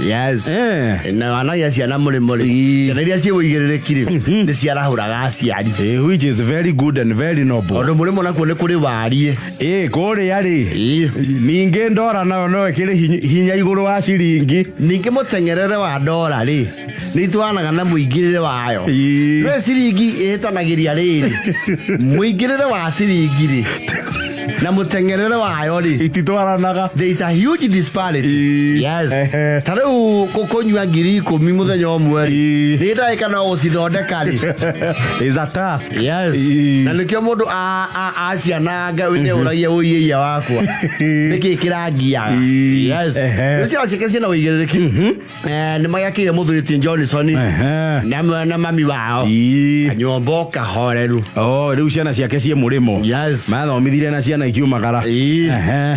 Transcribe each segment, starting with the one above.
Yes. Na anagia ciana muri. Ciana iria ciĩwĩigĩrĩrĩkire nĩ ciarahũraga aciari. Which is very good and very noble. Ũndũ mũrĩmo nakuo nĩ kũrĩ warie. Kũrĩa rĩ. Ningĩ ndora nayo no ĩkĩrĩ hinya igũrũ wa ciringi. Ningĩ mũtengerere wa ndora rĩ. Nĩ twanaga na mũingĩrĩre wayo. Nĩ ciringi ĩtanagĩria rĩrĩ. Mũingĩrĩre wa ciringi rĩ. Na mutengerere wayo ri ititwaranaga. There is a huge disparity. Yes. Tarau kunywa ngiri 10 muthenya omwe ri. Ni ndaika no ucithondeka ri. Is a task. Yes. Na nikio mundu aciananga wine uragia uiya wakwa. Niki kirangia. Yes. Ucio acikecia na uigiriki. Ni magakire muthuriti Johnson. Na mami wao. Anyombo kahoreru. Riu ciana ciake cie murimo. Yes. Mathomithire na ciana ikiumagara.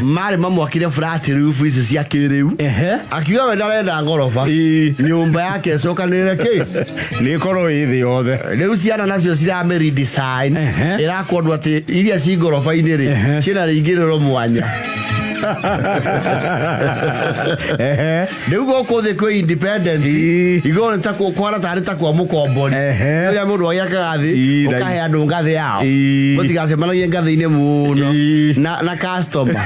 Mari mamwakire flat roof ici cia kiriu. Akiuga we ndarenda ngorofa. Nyumba yake cokanire ki. Ni korwo ithi yothe. Riu ciana nacio cirame redesign. Irakondwo ati iria ci ngorofa-ini ri ciina ringiriro mwanya. Riu goko the ko independent igone ta ko kwara tari ta kwa mukombori. Ria mundu oya kathi ukahe andu ngathi yao. Mutigase managie ngathi-ini muno na customer.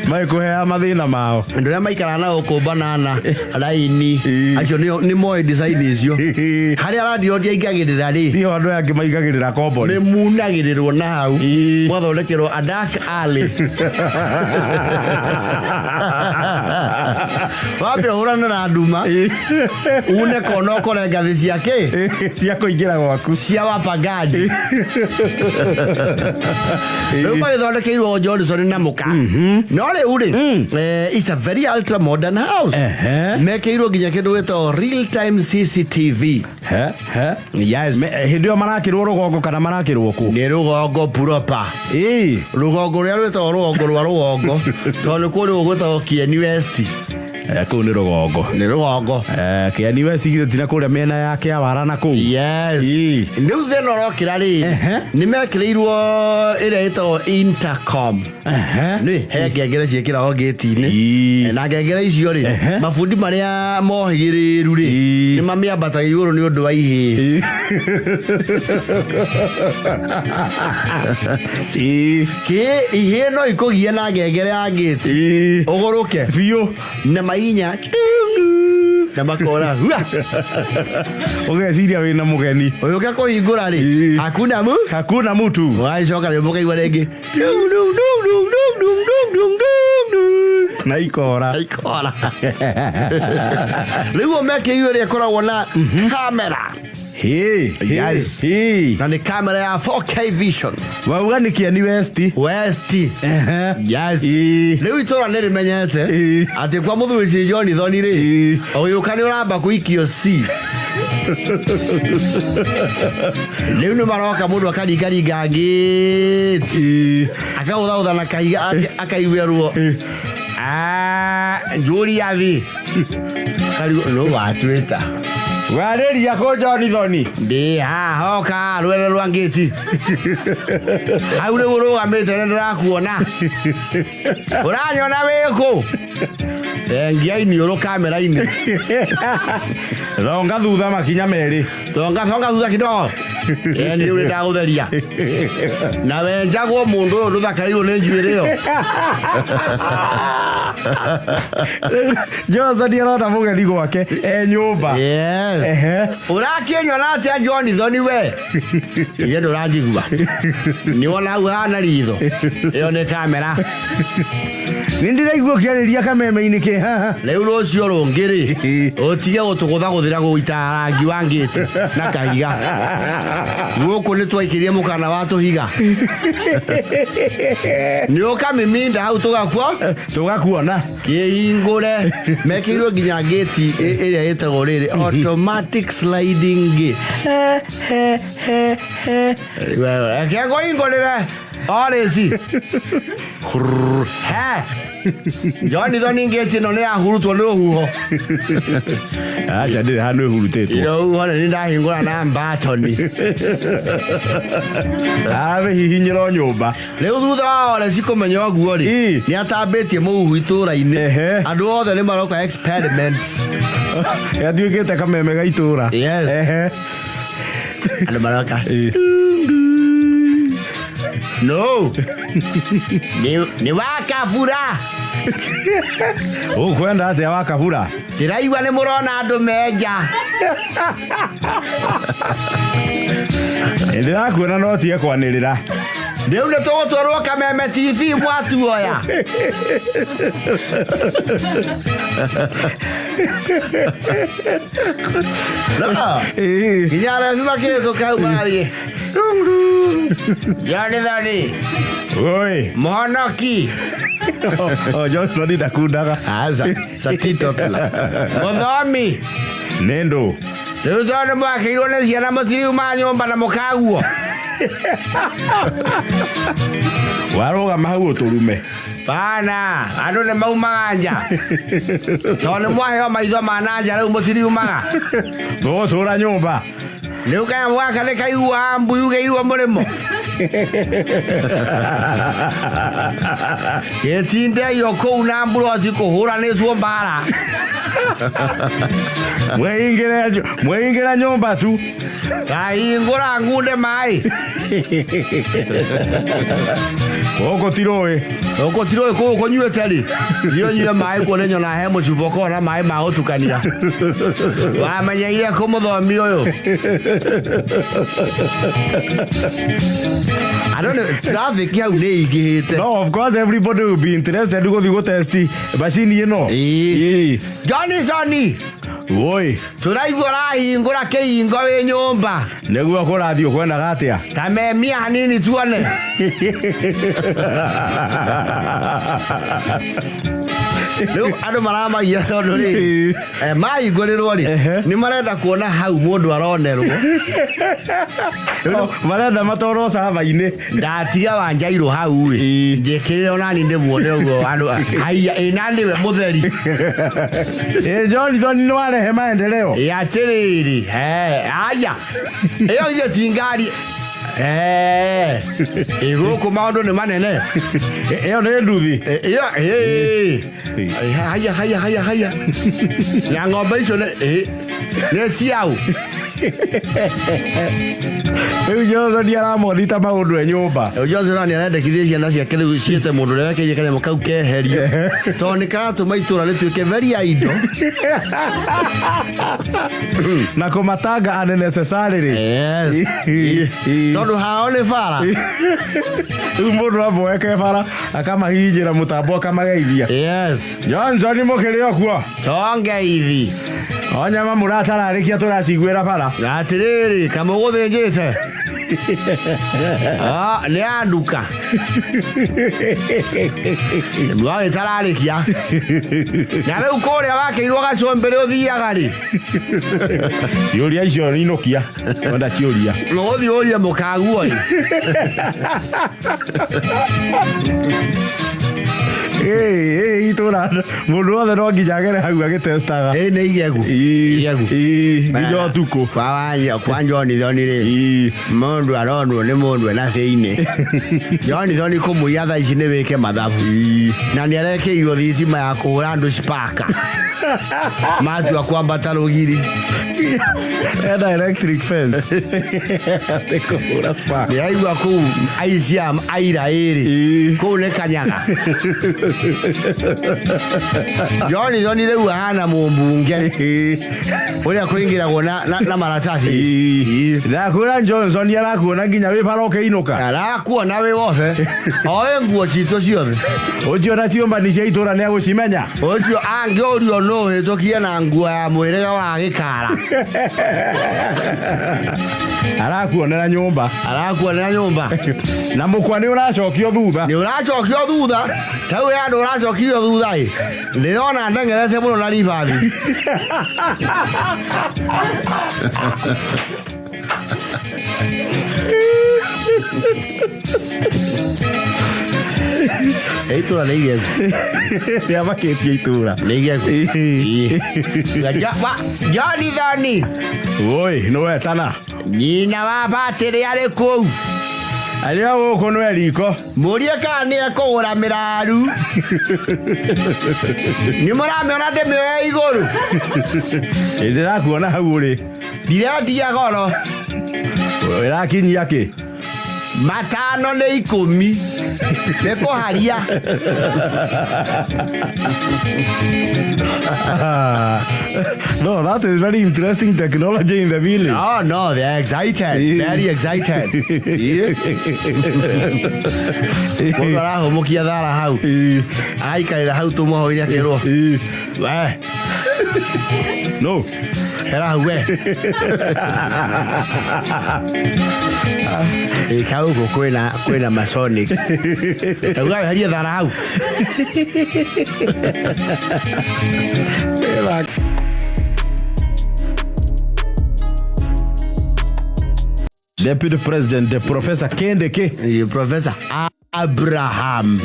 Mai kuhea mathina mao. Ndu ria maikara na uko banana raini acio ni moe design icio. Hari radio dia igagirira ri. Dio andu yangi maigagirira kombori. Ni munagirirwo na hau. Mwathondekerwo a dark alley. Wapi urana na nduma une kono kore ngathi ciake cia kuingira gwaku cia wapangaji. Riu magithondekeirwo Johnson na muka no riu ri it's a very ultra modern house. Mekeirwo nginya kindu gito real time CCTV. Yes. Hindio marakirwo rugongo kana marakirwo ku ni rugongo proper. Rugongo ria rwetwo rugongo rwa rugongo tondu kuri ugwetwo Kenyan West. Kau ni rugongo. Ni rugongo. Kenyan West tina kuria miena yake ya wara na kuu. Yes. Ndiu theno rokira ri ni mekireirwo ire ito intercom. Ni he ngengere ciekira o gate-ini. Na ngengere icio ri mafundi maria mohigiriru ri ni mamiambata iguru ni undu wa ihi. Ihi no ikugie na ngengere ya gate. Uguruke biu na mainya na makora ugeciria wina mugeni uyu ke kuhingura ri hakuna mtu waicoka ri mukaigwa ringi na ikora riu mekeirwo ri koragwo na camera. Yes. Na ni camera ya 4K vision. Wauga ni Kenyan West. Yes. Riu itora nĩ rimenyete ati kwa muthuri Jonathan ri uyu kani uramba kuikio C. Riu ni maroka mundu akaringaringa ngiti akautha na kaiga akaigwerwo njuri yathi kari no watwita Waleria ko Jonathan ndi hoka rwere rwa ngiti au ri urugamite ndirakuona uranyona wiko ngiaini uru kamera-ini ronga thutha makinya meri ronga thutha kidogo ni uri ndagutheria na wenjagwo mundu uyu nduthakarirwo ni njuire yo Johnson arona mugeni gwake nyumba. Urakinyona atia Jonathan we ye nduranjigua ni wona hau hana ritho iyo ni kamera nindiraigua kiariria kameme-ini ki haha riu rucio rungiri utige gutuguthaguthira guita rangi wa ngiti na kahiga guku ni twaikirie mukana wa tuhiga ni ukamiminda hau tugakuona kihingure mekirwo nginya ngiti iria yetagwo riri automatic sliding gate kiago ingolere oresi Jonathan ngeti no ni ahurutwo ni ruhuho acha ndire hanu hurutetwo iro hone ni ndahingura na mbatoni ave hihinyiro nyumba riu thutha wa ore cikumenya oguo ri ni atambitie muhu itura-ini andu othe ni maroka experiment yatuikite kameme ga itura andu maroka no ni wakabura ukwenda atia wakabura ndiraigua ni murona andu menja ndirakuona no tie kwanirira riu ni tugutwarwo kameme TV mwatuoya nginya arĩa makĩhĩtũka hau marathiĩ Jonithani oi mũhonoki Jonithani ndakundaga satitotla mũthomi nĩndũ rĩu tondũ nĩ mwakĩirwo nĩ ciana mũtiriuma nyũmba na mũkaguo warũgama hau ũtũrume bana andũ nĩ maumaga nja tondũ nĩ mwaheo maitho ma na nja rĩu mũtiriumaga gũtũra nyũmba rĩu kanyamũ gaka nĩ kaiguaga mbuyu gĩirwo mũrĩmo gĩtindeio kũu na mburoti kũhũranĩtwo mbara mwĩingĩre nyũmba tu kahingũra ngunde maĩ gũkũ tirũĩ kũu kũnyuĩte rĩ thiĩ ũnyue maĩ kuo nĩ nyona he mũcuba ũkorwo na maĩ ma gũtukania wamenyeire kũ mũthomi ũyũ traffic hau nĩ ingĩhĩte no of course everybody will be interested gũthiĩ gũtesti macini ĩno Johnson oi tũraigua ũrahingũra kĩhingo wĩ nyũmba nĩguo kũrathiĩ ũkwendaga atĩa ta memia hanini tuone rĩu andũ maramagia tondũ rĩ mahingũrĩrwo rĩ nĩ marenda kuona hau mũndũ aronerwo marenda matwarwo cava-inĩ ndatiga Wanjairũ hau ĩ njĩkĩrĩre onani ndĩmuone ũguo andũ haiya ĩna nĩwe mũtheri Jonithani nĩ warehe maendeleo atĩrĩrĩ haya ĩyo ithe ti ngari gũkũ maũndũ nĩ manene ĩyo nĩ nduthi haya na ng'ombe icio nĩ ciaũ rĩu Jonithani aramonita maũndũ e nyũmba Jonithani arendekithia ciana ciake rĩu ciĩte mũndũ ũrĩa wekĩire kanyamũ kau keherio tondũ nĩ karatũma itũra rĩtuĩke very idle na kũmatanga unnecessarily tondũ hao nĩ bara rĩu mũndũ amboeke bara akamahinyĩra mũtambo akamageithia Johnson mũkĩrĩ okuo tongeithi onyama mũratararĩkia tũraciguĩra bara atĩrĩrĩ kamũgũthĩnjĩte nĩ anduka mwagĩtararĩkia na rĩu kũrĩa wakĩirwo gacombere ũthiaga rĩ ciũria icio nĩinokia wenda ciũria ũgũthiĩ ũrie mũkaguo rĩ itũra mũndũ wothe no nginya agere hau agĩtestaga nĩ igegu nginya ũtukũ kwa Jonithani rĩ mũndũ aronwo nĩ mũndũ ena thĩinĩ Jonithani kũmũiya thaa ici nĩ wĩke mathabu na nĩ arekĩirwo thitima ya kũhũra andũ spaka matua kwambata rũgiri ena electric fence nĩ aigua kũu aiciam aira ĩrĩ kũu nĩ kanyaga Jonithani rĩu ahana mũmbunge ũrĩa kũingĩragwo na maratathi ndakwĩra Johnson arakuona nginya wĩ bara ũkĩinũka arakuona wĩ wothe oĩ nguo citũ ciothe ũcio na ciũmbani cia itũra nĩ agũcimenya ũcio angĩũrio no hĩtũkie na nguo ya mwĩrĩga wa gĩkara arakuonera nyũmba na mũkwa nĩ ũracokio thutha tau ya andũ ũracokirio thutha ĩ ndĩrona ndengerete mũno na ribathi Itura nä igegu nä amakä tie itura nä igegu Jonithani oi nä wetana nyina wa batä rä arä kå u arä a gå kå nä riko må rie kana nä ekå gå ra mä raru nä må ramä ona ndä mä oya igå rå ndä rakuona hau å rä ndirendia goro ä rakinyia kä matano nä 10 nä kå haria no, that is very interesting technology in the village. No, they're excited. Very excited. Mundu arahomokia thara hau. Aikarira hau tumuhoire akirwo. We. No. Hera hau we. Kau go kwina masonic. Ugawe haria thara hau. Deputy President Professor Kindiki Professor Abraham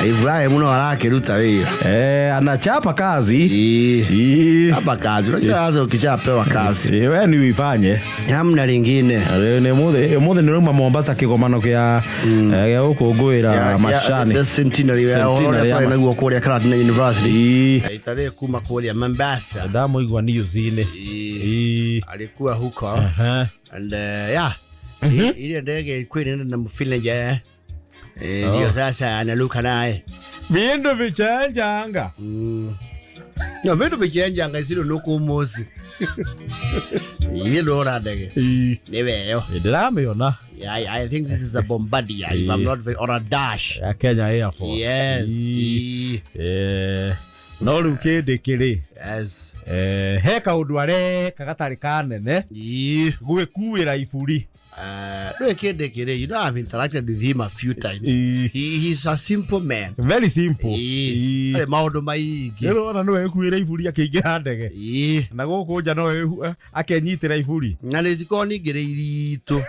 Ibrahim no arakiruta wira anachapa kazi hapa kazi unajua ukichapewa kazi wewe ni uifanye hamna lingine ni muthe ni ruma Mombasa kigomano kia gukungwira mashani the centenary ya naguo kuria Karatina University itare kuma kuria Mombasa damu igwa newsine alikuwa huko and ile ndege kwenda na mfilenje ndio sasa analuka naye vindo vichenjanga no vindo vichenjanga isilo nuko mosi ile lora ndege niweyo ndirameona I think this is a Bombardier if I'm not or a Dash Kenya Air Force yes no rukindikiri yes he kaundu areka gatari kanene gwikuira iburi Kindiki, you know, I've interacted with him a few times. He's a simple man. Very simple. Maundu maingi. Rona no ekuira iburi akingira ndege. Na guku nja no akenyitira iburi. Na niziko ningire iritu.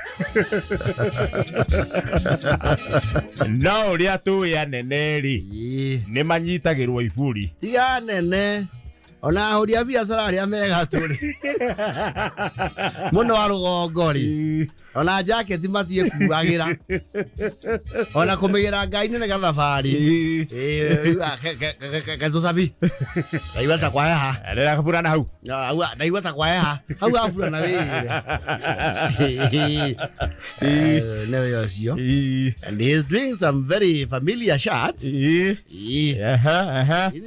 No ria tu ya neneri. Ni manyitagirwo iburi. Ya nene. Ona huria biacara aria mega turi. Muno arugongori. Ona jacket matie kuagira. Ona kumigira ngai nene gathabari. Gazosabi. Daiwata kwa ha. Ndera kafurana hau. Daiwata kwa ha. Hau afurana we. Never yosio. And he's doing some very familiar shots. Hizi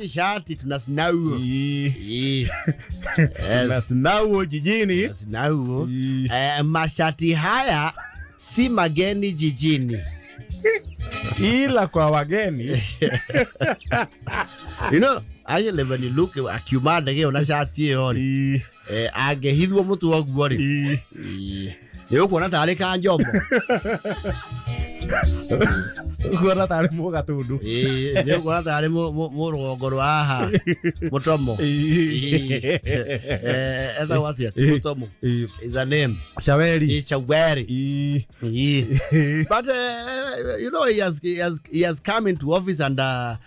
shati tunasnau. Tunasnau jijini. Tunasnau. Mashati haya si mageni jijini ila kwa wageni. You know, actually when you look at Kumanda ona shati yo agehithwo mutu waguo ri yo kuona tari ka njombo kuona tari mugatundu yo kuona tari murongo rwa mutomo etha watia mutomo is a name Shaweri. It's Shaweri. But you know he has come into office under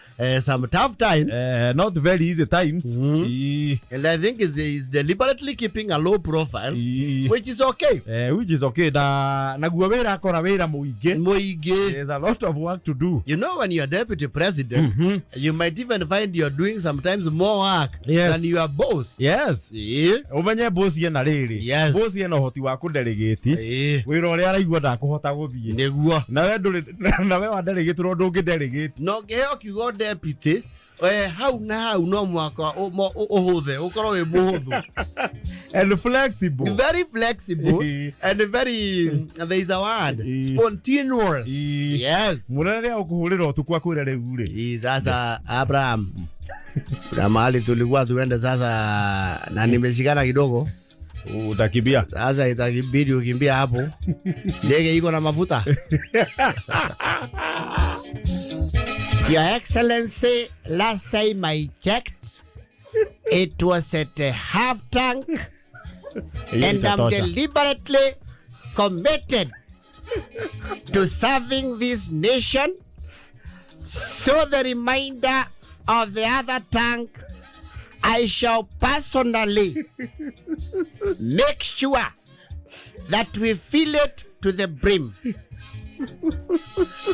some tough times, not very easy times. And I think he's deliberately keeping a low profile, which is okay. Which is okay. Na guawera akora wera muige. There's a lot of work to do. You know, when you're deputy president, you might even find you're doing sometimes more work than your boss. Yes. Umenye boss ye na riri. Yes. Boss ye no hoti wa kudelegate. Wira uri araigua ndakuhota guthie. Neguo. Na we nduri na we wa delegate ro ndungi delegate. No geheo kigo deputy hau na hau no mwaka uhuthe ukorwo wi muhuthu and flexible, very flexible and very there is a word spontaneous. Yes, munene ukuhurira utukwa kwira riu ri sasa Abraham na mahali tulikuwa tuende sasa na nimeshikana kidogo utakimbia sasa itakibidi ukimbia hapo ndege iko na mafuta. Your Excellency, last time I checked, it was at a half tank, and I'm deliberately committed to serving this nation, so the remainder of the other tank, I shall personally make sure that we fill it to the brim.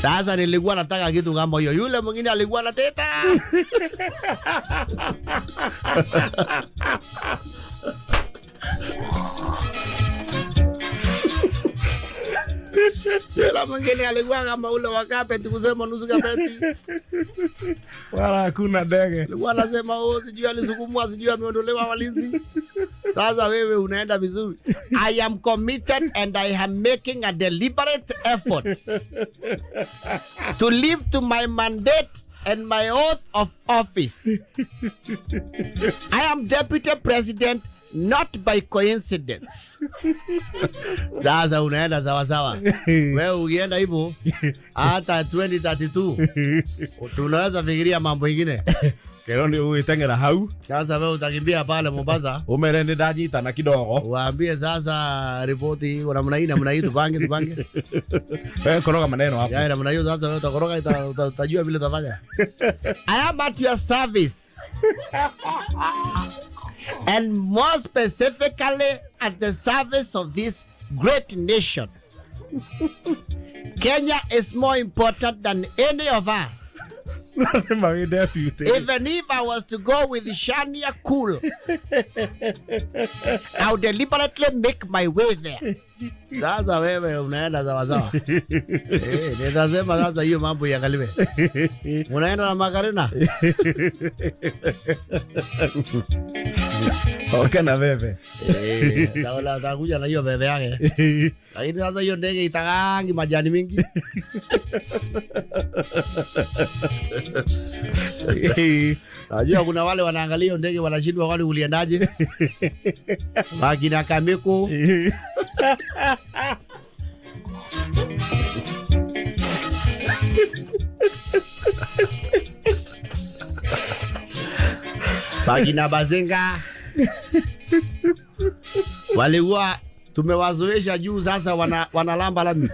Sasa nilikuwa nataka kitu kama hiyo. Yule mwingine alikuwa anateta. Yule mwingine alikuwa kama ule wa carpet kusema nusu carpet. Wala hakuna ndege. Alikuwa anasema sijui alisukumwa, sijui ameondolewa walinzi. Sasa wewe unaenda vizuri. I am committed and I am making a deliberate effort to live to my mandate and my oath of office. I am deputy president not by coincidence. Sasa unaenda sawa sawa. Wewe ukienda hivyo hata 2032 tunaweza fikiria mambo mengine. Kero ni uitengera hau. Sasa wewe utakimbia pale Mombasa. Umerende ndanyita na kidogo. Waambie sasa ripoti iko namna hii tupange. Wewe koroga maneno hapo. Ya namna hiyo sasa wewe utakoroga utajua vile utafanya. I am at your service. And more specifically at the service of this great nation. Kenya is more important than any of us. Even if I was to go with Shania Cool, I would deliberately make my way there. Sasa wewe unaenda sawa sawa. Nitasema sasa hiyo mambo iangaliwe. Unaenda na Makarena? Wakana bebe. Taola takuja na hiyo bebe yake. Lakini sasa hiyo ndege itakangi majani mingi. Najua kuna wale wanaangalia hiyo ndege wanashindwa kwani uliendaje? Makina Kameko. Makina Bazenga. Walikuwa tumewazoesha juu sasa wanalamba lami.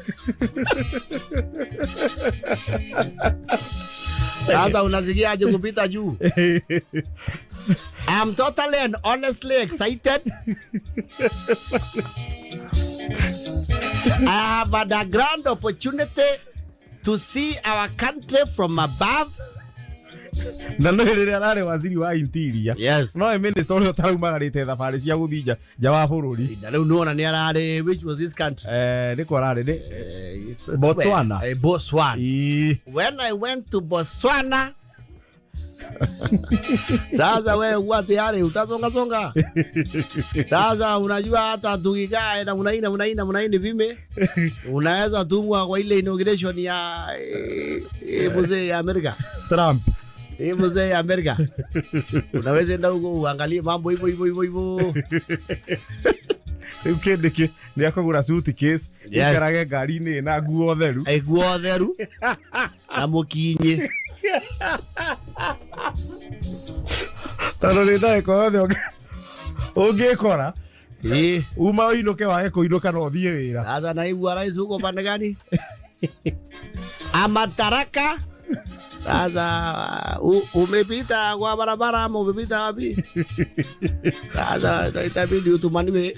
Sasa unasikiaje kupita juu? I am totally and honestly excited. I have had a grand opportunity to see our country from above. Na no rĩrĩa ararĩ waziri wa interior. Yes. No minister ũrĩa ũtaraumagarĩte thabarĩ cia gũthiĩ nja wa bũrũri. Na rĩu nĩwona nĩ ararĩ, which was this country? Nĩ kwa ararĩ Botswana. Botswana. When I went to Botswana, sasa wewe huwa tayari utasonga. Sasa unajua hata tukikaa na mnaini vime unaweza tumwa kwa ile inauguration ya mzee ya Amerika. Trump. Mzee ya Amerika. Unaweza enda huko uangalie mambo hivyo. Kindiki ni akagura suitcase ikarage ngari-inĩ na nguo theru. Nguo theru na mũkinyi. Tano nĩ ndagĩka yothe ũngĩkora uma ũinũke wage kũinũka no ũthiĩ wĩra. Sasa naibu rais huko pande gani? Amataraka. Sasa umepita kwa barabara ama umepita wapi? Sasa itabidi utumaniwe.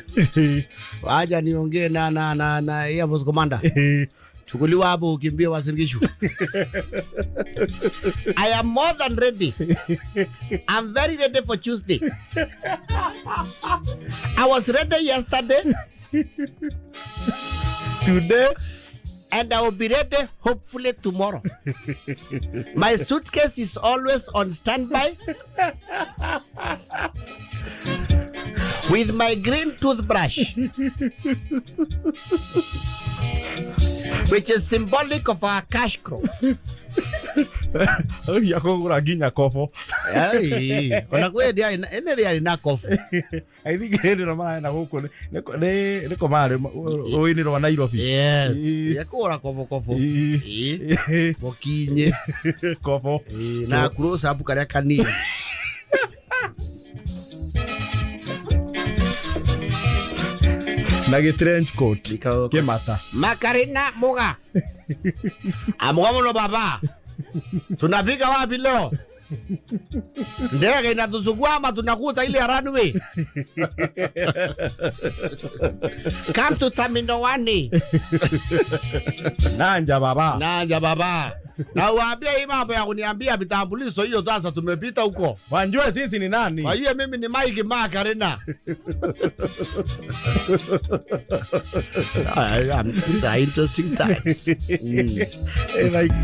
Waja niongee na Air Force Commander. Chukuliwa hapo ukimbie Wasingishu. I am more than ready. I'm very ready for Tuesday. I was ready yesterday. Today. And I will be ready hopefully tomorrow. My suitcase is always on standby. With my green toothbrush. Which is symbolic of our cash crop. Yakogura ginya kofo. Onakwenda ene na kofo. I think ene no mara guku ne ko mare oini ro Nairobi. Yes. Yakora kofo. Bokinye kofo. Na close up kare kani. Na trench coat. Nikao. Kimata. Makarina muga. Amuga muno baba. Tunafika wapi leo? Ndege inatusugua ama tunakuta ile runway? Come to Terminal 1. Nanja baba. Nanja baba. Na uambie hii mambo ya kuniambia vitambulisho hiyo sasa tumepita huko. Wanjua sisi ni nani? Kwa hiyo mimi ni Mike Makarena. Interesting times. Like